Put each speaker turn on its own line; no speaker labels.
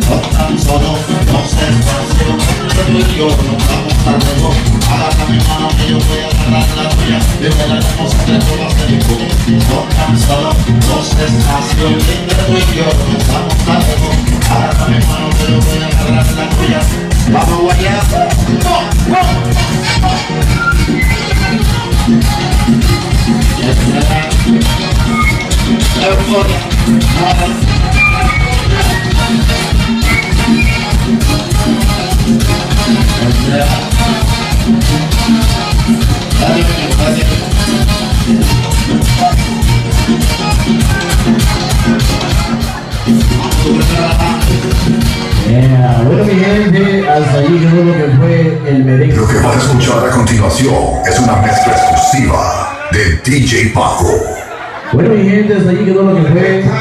con tan solo dos espacios. Tú y yo nos vamos a luego. Agarra mi mano que yo voy a agarrar la tuya. Y bailaremos entre todas el hijo. Con tan solo dos espacios. Entre tú y yo nos vamos a luego. Agarra mi mano que yo voy a agarrar la tuya. Vamos allá.
Bueno, mi gente, hasta allí quedó lo que fue el merengue.
Lo que vas a escuchar a continuación es una mezcla exclusiva de DJ Paco.
Bueno, mi gente, hasta allí quedó lo que fue